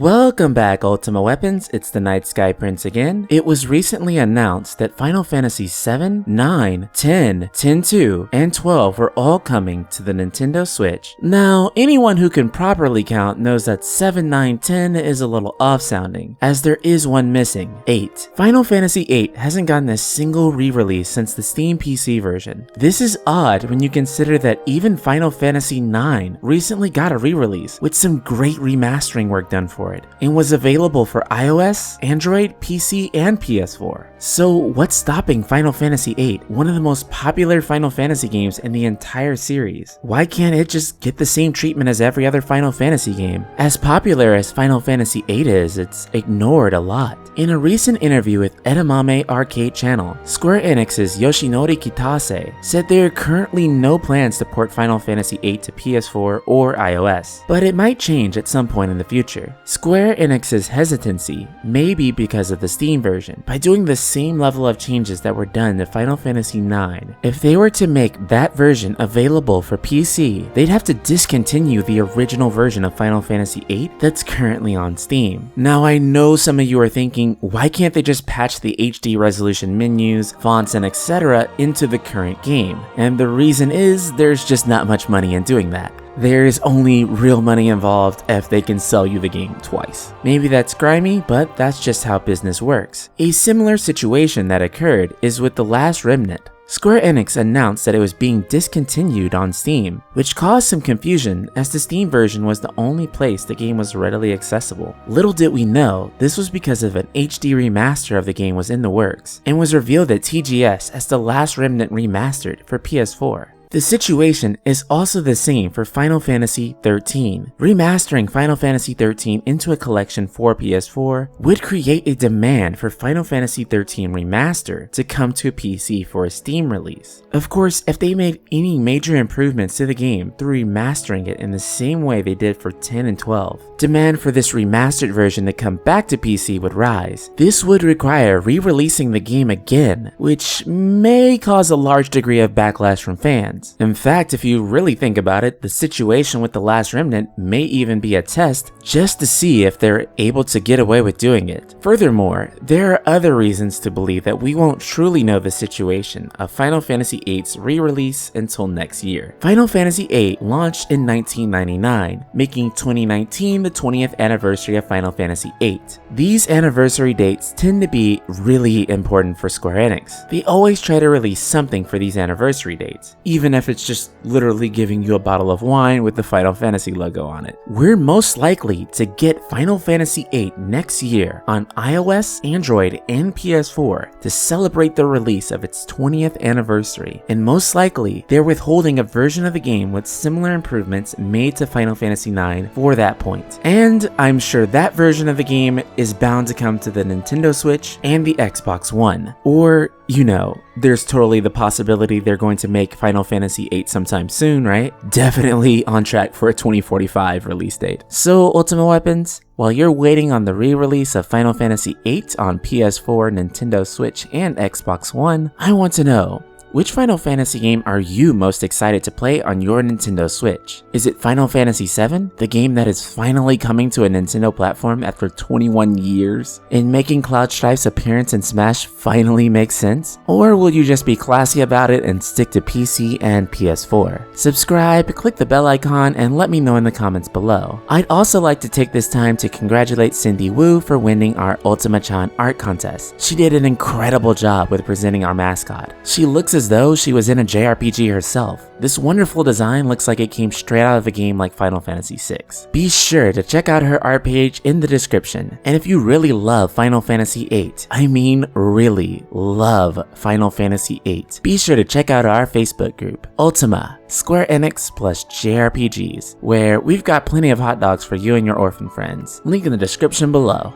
Welcome back, Ultima Weapons. It's the Night Sky Prince again. It was recently announced that Final Fantasy VII, 9, 10, 10-2, and 12 were all coming to the Nintendo Switch. Now, anyone who can properly count knows that 7, 9, 10 is a little off-sounding, as there is one missing, 8. Final Fantasy VIII hasn't gotten a single re-release since the Steam PC version. This is odd when you consider that even Final Fantasy IX recently got a re-release, with some great remastering work done for it, and was available for iOS, Android, PC, and PS4. So what's stopping Final Fantasy VIII, one of the most popular Final Fantasy games in the entire series? Why can't it just get the same treatment as every other Final Fantasy game? As popular as Final Fantasy VIII is, it's ignored a lot. In a recent interview with Edamame Arcade Channel, Square Enix's Yoshinori Kitase said there are currently no plans to port Final Fantasy VIII to PS4 or iOS, but it might change at some point in the future. Square Enix's hesitancy may be because of the Steam version. By doing the same level of changes that were done to Final Fantasy IX, if they were to make that version available for PC, they'd have to discontinue the original version of Final Fantasy VIII that's currently on Steam. Now, I know some of you are thinking, why can't they just patch the HD resolution menus, fonts, and etc. into the current game? And the reason is, there's just not much money in doing that. There's only real money involved if they can sell you the game twice. Maybe that's grimy, but that's just how business works. A similar situation that occurred is with the Last Remnant. Square Enix announced that it was being discontinued on Steam, which caused some confusion as the Steam version was the only place the game was readily accessible. Little did we know, this was because of an HD remaster of the game was in the works, and was revealed at TGS as the Last Remnant Remastered for PS4. The situation is also the same for Final Fantasy XIII. Remastering Final Fantasy XIII into a collection for PS4 would create a demand for Final Fantasy XIII Remaster to come to a PC for a Steam release. Of course, if they made any major improvements to the game through remastering it in the same way they did for 10 and 12, demand for this remastered version to come back to PC would rise. This would require re-releasing the game again, which may cause a large degree of backlash from fans. In fact, if you really think about it, the situation with The Last Remnant may even be a test just to see if they're able to get away with doing it. Furthermore, there are other reasons to believe that we won't truly know the situation of Final Fantasy VIII's re-release until next year. Final Fantasy VIII launched in 1999, making 2019 the 20th anniversary of Final Fantasy VIII. These anniversary dates tend to be really important for Square Enix. They always try to release something for these anniversary dates, even if it's just literally giving you a bottle of wine with the Final Fantasy logo on it. We're most likely to get Final Fantasy VIII next year on iOS, Android, and PS4 to celebrate the release of its 20th anniversary, and most likely they're withholding a version of the game with similar improvements made to Final Fantasy IX for that point. And I'm sure that version of the game is bound to come to the Nintendo Switch and the Xbox One. Or, you know, there's totally the possibility they're going to make Final Fantasy VIII sometime soon, right? Definitely on track for a 2045 release date. So, Ultima Weapons, while you're waiting on the re-release of Final Fantasy VIII on PS4, Nintendo Switch, and Xbox One, I want to know, which Final Fantasy game are you most excited to play on your Nintendo Switch? Is it Final Fantasy VII, the game that is finally coming to a Nintendo platform after 21 years? And making Cloud Strife's appearance in Smash finally make sense? Or will you just be classy about it and stick to PC and PS4? Subscribe, click the bell icon, and let me know in the comments below. I'd also like to take this time to congratulate Cindy Wu for winning our Ultima-chan art contest. She did an incredible job with presenting our mascot. She looks as though she was in a JRPG herself. This wonderful design looks like it came straight out of a game like Final Fantasy VI. Be sure to check out her art page in the description. And if you really love Final Fantasy VIII, I mean really love Final Fantasy VIII, be sure to check out our Facebook group, Ultima, Square Enix plus JRPGs, where we've got plenty of hot dogs for you and your orphan friends. Link in the description below.